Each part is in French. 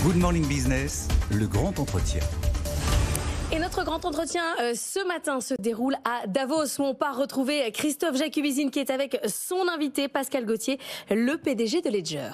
Good Morning Business, le grand entretien. Et notre grand entretien ce matin se déroule à Davos où on part retrouver Christophe Jacubizine qui est avec son invité Pascal Gauthier, le PDG de Ledger.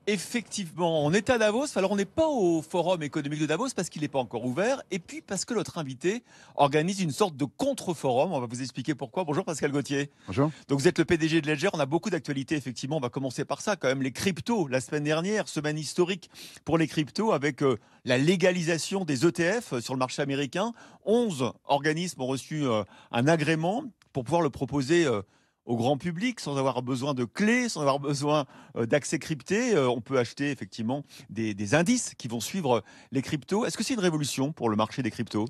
Effectivement, on est à Davos. Alors, on n'est pas au Forum économique de Davos parce qu'il n'est pas encore ouvert. Et puis, parce que notre invité organise une sorte de contre-forum. On va vous expliquer pourquoi. Bonjour Pascal Gauthier. Bonjour. Donc, vous êtes le PDG de Ledger. On a beaucoup d'actualités, effectivement. On va commencer par ça, quand même. Les cryptos, la semaine dernière, semaine historique pour les cryptos avec la légalisation des ETF sur le marché américain. 11 organismes ont reçu un agrément pour pouvoir le proposer au grand public, sans avoir besoin de clés, sans avoir besoin d'accès crypté. On peut acheter effectivement des indices qui vont suivre les cryptos. Est-ce que c'est une révolution pour le marché des cryptos ?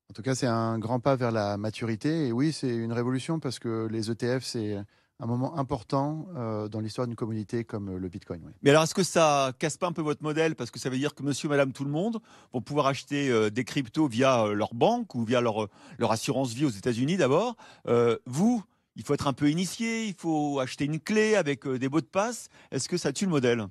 En tout cas, c'est un grand pas vers la maturité. Et oui, c'est une révolution parce que les ETF, c'est un moment important dans l'histoire d'une commodité comme le Bitcoin. Oui. Mais alors, est-ce que ça casse pas un peu votre modèle ? Parce que ça veut dire que monsieur, madame, tout le monde vont pouvoir acheter des cryptos via leur banque ou via leur assurance vie aux États-Unis d'abord. Vous, il faut être un peu initié, il faut acheter une clé avec des mots de passe. Est-ce que ça tue le modèle ?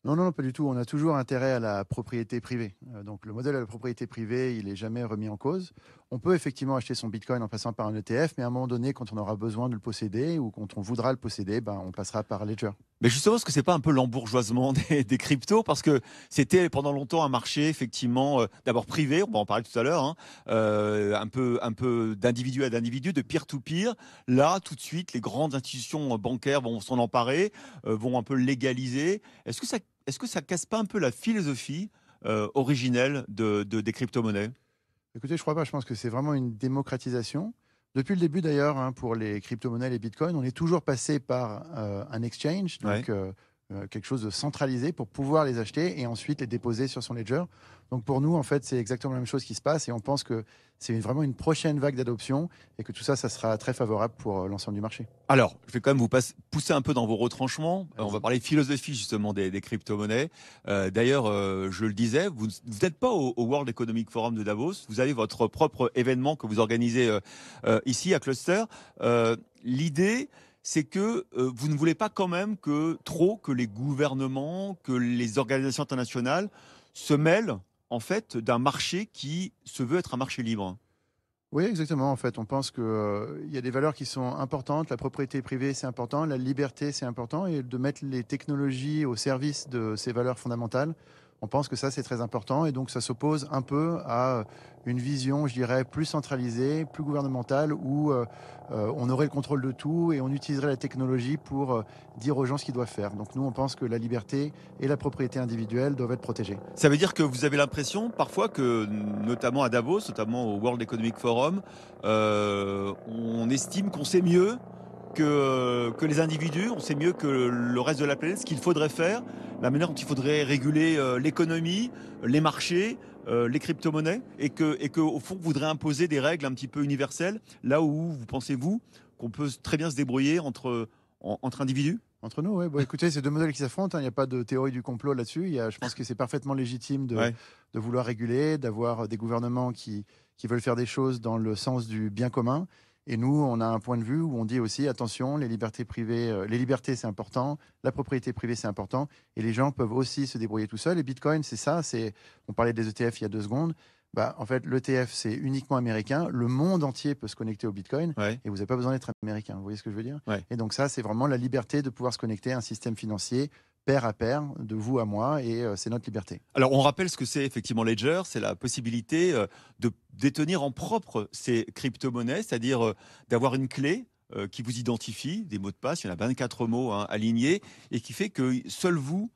Non, pas du tout. On a toujours intérêt à la propriété privée. Donc le modèle de la propriété privée, il n'est jamais remis en cause. On peut effectivement acheter son Bitcoin en passant par un ETF, mais à un moment donné, quand on aura besoin de le posséder ou quand on voudra le posséder, on passera par Ledger. Mais justement, est-ce que c'est pas un peu l'embourgeoisement des cryptos ? Parce que c'était pendant longtemps un marché, effectivement, d'abord privé, on va en parler tout à l'heure, un peu d'individu à d'individu, de peer-to-peer. Là, tout de suite, les grandes institutions bancaires vont s'en emparer, vont un peu légaliser. Est-ce que ça casse pas un peu la philosophie originelle des crypto-monnaies ? Écoutez, je crois pas. Je pense que c'est vraiment une démocratisation. Depuis le début d'ailleurs, pour les crypto-monnaies, les bitcoins, on est toujours passé par un exchange, donc quelque chose de centralisé pour pouvoir les acheter et ensuite les déposer sur son ledger. Donc pour nous, en fait, c'est exactement la même chose qui se passe et on pense que c'est vraiment une prochaine vague d'adoption et que tout ça, ça sera très favorable pour l'ensemble du marché. Alors, je vais quand même vous pousser un peu dans vos retranchements. On va parler philosophie justement des crypto-monnaies. D'ailleurs, je le disais, vous n'êtes pas au World Economic Forum de Davos. Vous avez votre propre événement que vous organisez ici à Cluster. L'idée, c'est que vous ne voulez pas quand même que les gouvernements, que les organisations internationales se mêlent en fait d'un marché qui se veut être un marché libre. Oui, exactement. En fait, on pense qu'il y a des valeurs qui sont importantes. La propriété privée, c'est important. La liberté, c'est important. Et de mettre les technologies au service de ces valeurs fondamentales, on pense que ça, c'est très important. Et donc, ça s'oppose un peu à une vision, je dirais, plus centralisée, plus gouvernementale, où on aurait le contrôle de tout et on utiliserait la technologie pour dire aux gens ce qu'ils doivent faire. Donc, nous, on pense que la liberté et la propriété individuelle doivent être protégées. Ça veut dire que vous avez l'impression parfois que, notamment à Davos, notamment au World Economic Forum, on estime qu'on sait mieux que les individus, on sait mieux que le reste de la planète, ce qu'il faudrait faire, la manière dont il faudrait réguler l'économie, les marchés, les crypto-monnaies, et que au fond, vous voudrez imposer des règles un petit peu universelles, là où vous pensez, vous, qu'on peut très bien se débrouiller entre individus ? Entre nous, oui. Bon, écoutez, c'est deux modèles qui s'affrontent. Il n'y a pas de théorie du complot là-dessus. Je pense que c'est parfaitement légitime de vouloir réguler, d'avoir des gouvernements qui veulent faire des choses dans le sens du bien commun. Et nous, on a un point de vue où on dit aussi, attention, les libertés privées, les libertés, c'est important, la propriété privée, c'est important, et les gens peuvent aussi se débrouiller tout seuls. Et Bitcoin, c'est ça. On parlait des ETF il y a 2 secondes. En fait, l'ETF, c'est uniquement américain. Le monde entier peut se connecter au Bitcoin et vous n'avez pas besoin d'être américain. Vous voyez ce que je veux dire ? Et donc ça, c'est vraiment la liberté de pouvoir se connecter à un système financier pair à pair, de vous à moi, et c'est notre liberté. Alors, on rappelle ce que c'est effectivement Ledger, c'est la possibilité de détenir en propre ces crypto-monnaies, c'est-à-dire d'avoir une clé qui vous identifie, des mots de passe, il y en a 24 mots alignés, et qui fait que seul vous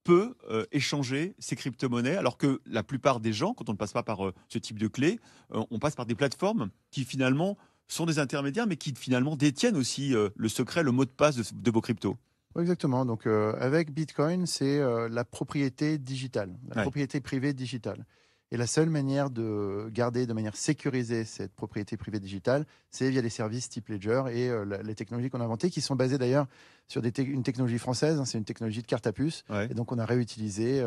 peut échanger ces crypto-monnaies, alors que la plupart des gens, quand on ne passe pas par ce type de clé, on passe par des plateformes qui finalement sont des intermédiaires, mais qui finalement détiennent aussi le secret, le mot de passe de vos cryptos. Oui, exactement. Donc, avec Bitcoin, c'est la propriété digitale, la propriété privée digitale. Et la seule manière de garder de manière sécurisée cette propriété privée digitale, c'est via les services type Ledger et les technologies qu'on a inventées, qui sont basées d'ailleurs sur une technologie française, c'est une technologie de carte à puce, et donc on a réutilisé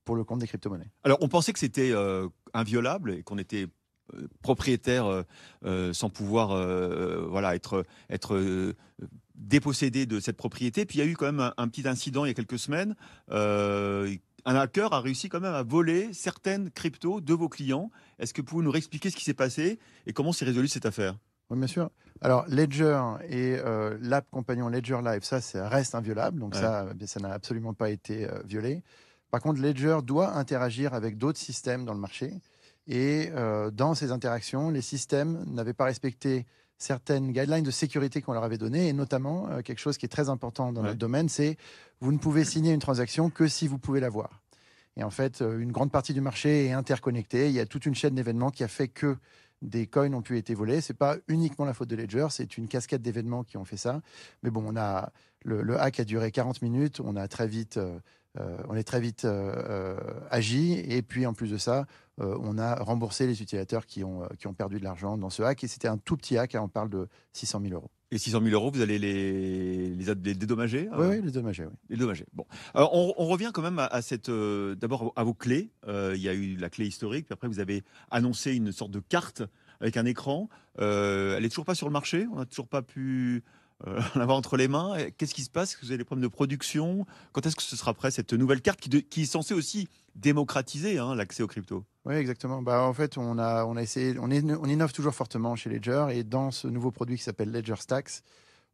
pour le compte des crypto-monnaies. Alors, on pensait que c'était inviolable et qu'on était propriétaire sans pouvoir être dépossédé de cette propriété. Puis il y a eu quand même un petit incident il y a quelques semaines. Un hacker a réussi quand même à voler certaines cryptos de vos clients. Est-ce que vous pouvez nous réexpliquer ce qui s'est passé et comment s'est résolue cette affaire? Oui, bien sûr. Alors, Ledger et l'app compagnon Ledger Live, ça reste inviolable. Donc, ça n'a absolument pas été violé. Par contre, Ledger doit interagir avec d'autres systèmes dans le marché. Et dans ces interactions, les systèmes n'avaient pas respecté certaines guidelines de sécurité qu'on leur avait données, et notamment quelque chose qui est très important dans notre domaine, c'est vous ne pouvez signer une transaction que si vous pouvez la voir. Et en fait, une grande partie du marché est interconnectée. Il y a toute une chaîne d'événements qui a fait que des coins ont pu être volés. Ce n'est pas uniquement la faute de Ledger, c'est une cascade d'événements qui ont fait ça. Mais bon, le hack a duré 40 minutes, on est très vite agi. Et puis, en plus de ça, on a remboursé les utilisateurs qui ont perdu de l'argent dans ce hack. Et c'était un tout petit hack, on parle de 600 000 euros. Et 600 000 euros, vous allez les dédommager? Oui, les dédommager, oui. Les dédommager. Bon. On revient quand même à cette, d'abord à vos clés. Il y a eu la clé historique, puis après vous avez annoncé une sorte de carte avec un écran. Elle n'est toujours pas sur le marché, on n'a toujours pas pu l'avoir entre les mains. Qu'est-ce qui se passe? Est-ce que vous avez des problèmes de production? Quand est-ce que ce sera prêt, cette nouvelle carte qui est censée aussi démocratiser l'accès aux cryptos? Oui, exactement. En fait, on a essayé, on innove toujours fortement chez Ledger, et dans ce nouveau produit qui s'appelle Ledger Stacks,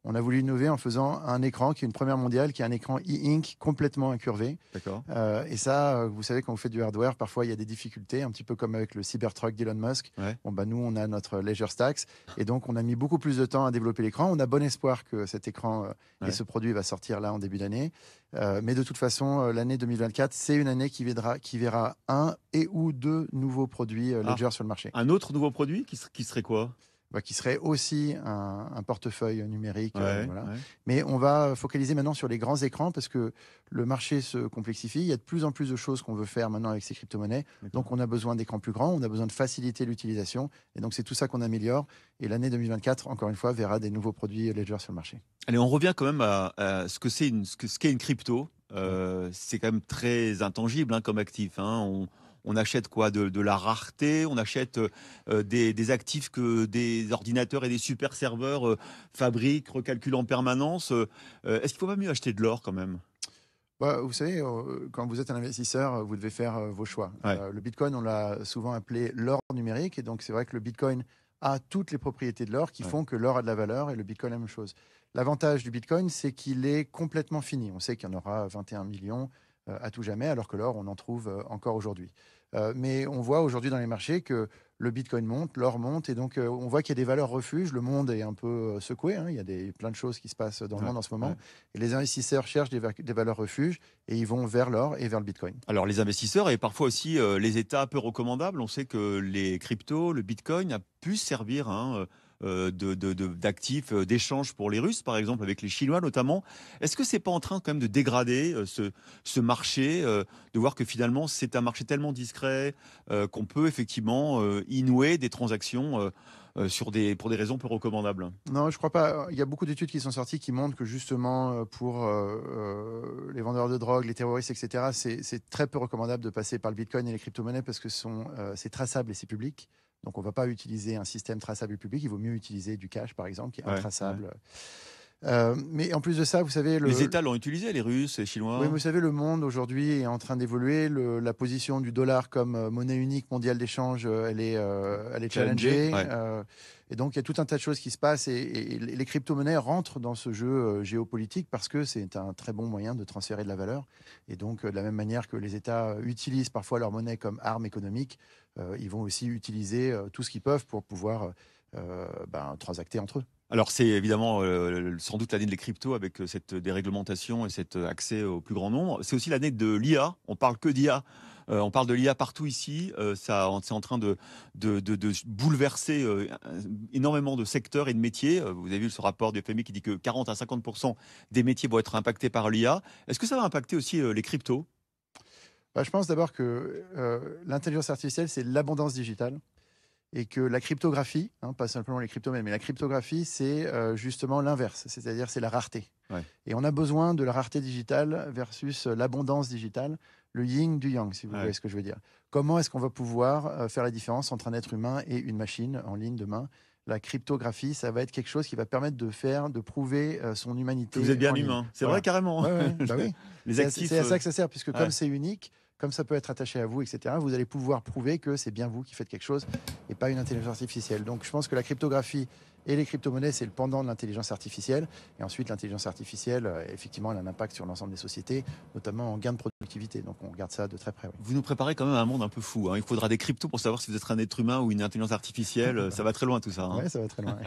on a voulu innover en faisant un écran qui est une première mondiale, qui est un écran e-ink complètement incurvé. D'accord. Et ça, vous savez, quand vous faites du hardware, parfois il y a des difficultés, un petit peu comme avec le Cybertruck d'Elon Musk. Ouais. Nous, on a notre Ledger Stacks, et donc on a mis beaucoup plus de temps à développer l'écran. On a bon espoir que cet écran et ce produit va sortir là en début d'année. Mais de toute façon, l'année 2024, c'est une année qui verra un ou deux nouveaux produits Ledger sur le marché. Un autre nouveau produit qui serait quoi? Qui serait aussi un portefeuille numérique. Voilà. Ouais. Mais on va focaliser maintenant sur les grands écrans parce que le marché se complexifie. Il y a de plus en plus de choses qu'on veut faire maintenant avec ces crypto-monnaies. Donc, on a besoin d'écrans plus grands, on a besoin de faciliter l'utilisation. Et donc, c'est tout ça qu'on améliore. Et l'année 2024, encore une fois, verra des nouveaux produits Ledger sur le marché. Allez, on revient quand même à ce qu'est une crypto. C'est quand même très intangible comme actif. On achète quoi? De la rareté, on achète des actifs que des ordinateurs et des super serveurs fabriquent, recalculent en permanence. Est-ce qu'il ne faut pas mieux acheter de l'or quand même? Vous savez, quand vous êtes un investisseur, vous devez faire vos choix. Le Bitcoin, on l'a souvent appelé l'or numérique. Et donc, c'est vrai que le Bitcoin a toutes les propriétés de l'or qui font que l'or a de la valeur, et le Bitcoin, la même chose. L'avantage du Bitcoin, c'est qu'il est complètement fini. On sait qu'il y en aura 21 millions à tout jamais, alors que l'or, on en trouve encore aujourd'hui. Mais on voit aujourd'hui dans les marchés que le Bitcoin monte, l'or monte, et donc on voit qu'il y a des valeurs refuges. Le monde est un peu secoué, il y a plein de choses qui se passent dans le monde en ce moment. Et les investisseurs cherchent des valeurs refuges, et ils vont vers l'or et vers le Bitcoin. Alors les investisseurs et parfois aussi les États peu recommandables, on sait que les cryptos, le Bitcoin a pu servir d'actifs d'échange pour les Russes, par exemple, avec les Chinois notamment. Est-ce que c'est pas en train quand même de dégrader ce marché, de voir que finalement c'est un marché tellement discret qu'on peut effectivement y nouer des transactions pour des raisons peu recommandables? Non, je crois pas. Il y a beaucoup d'études qui sont sorties qui montrent que justement pour les vendeurs de drogue, les terroristes, etc., c'est très peu recommandable de passer par le Bitcoin et les crypto-monnaies parce que c'est traçable et c'est public. Donc, on ne va pas utiliser un système traçable et public. Il vaut mieux utiliser du cash, par exemple, qui est intraçable. Mais en plus de ça, vous savez... Les États l'ont utilisé, les Russes, les Chinois. Oui, mais vous savez, le monde aujourd'hui est en train d'évoluer. La position du dollar comme monnaie unique mondiale d'échange, elle est challengée. Et donc, il y a tout un tas de choses qui se passent. Et les crypto-monnaies rentrent dans ce jeu géopolitique parce que c'est un très bon moyen de transférer de la valeur. Et donc, de la même manière que les États utilisent parfois leur monnaie comme arme économique, ils vont aussi utiliser tout ce qu'ils peuvent pour pouvoir transacter entre eux. Alors c'est évidemment sans doute l'année des cryptos avec cette déréglementation et cet accès au plus grand nombre. C'est aussi l'année de l'IA. On parle que d'IA. On parle de l'IA partout ici. C'est en train de bouleverser énormément de secteurs et de métiers. Vous avez vu ce rapport du FMI qui dit que 40 à 50% des métiers vont être impactés par l'IA. Est-ce que ça va impacter aussi les cryptos? Je pense d'abord que l'intelligence artificielle, c'est l'abondance digitale. Et que la cryptographie, pas simplement les crypto-monnaies, mais la cryptographie, c'est justement l'inverse, c'est-à-dire c'est la rareté. Et on a besoin de la rareté digitale versus l'abondance digitale, le yin du yang, si vous voyez ce que je veux dire. Comment est-ce qu'on va pouvoir faire la différence entre un être humain et une machine en ligne demain? la cryptographie, ça va être quelque chose qui va permettre de prouver son humanité. Vous êtes bien en ligne. humain. C'est Voilà. vrai, carrément. Bah oui. Les C'est actifs. à ça que ça sert, puisque ouais. comme c'est unique, comme ça peut être attaché à vous, etc., vous allez pouvoir prouver que c'est bien vous qui faites quelque chose et pas une intelligence artificielle. Donc je pense que la cryptographie et les crypto-monnaies, c'est le pendant de l'intelligence artificielle. Et ensuite, l'intelligence artificielle, effectivement, elle a un impact sur l'ensemble des sociétés, notamment en gain de productivité. Donc on regarde ça de très près. Oui. Vous nous préparez quand même à un monde un peu fou. Hein. Il faudra des cryptos pour savoir si vous êtes un être humain ou une intelligence artificielle. Ça va très loin tout ça. Hein. Ouais, ça va très loin.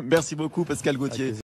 Merci beaucoup Pascal Gauthier.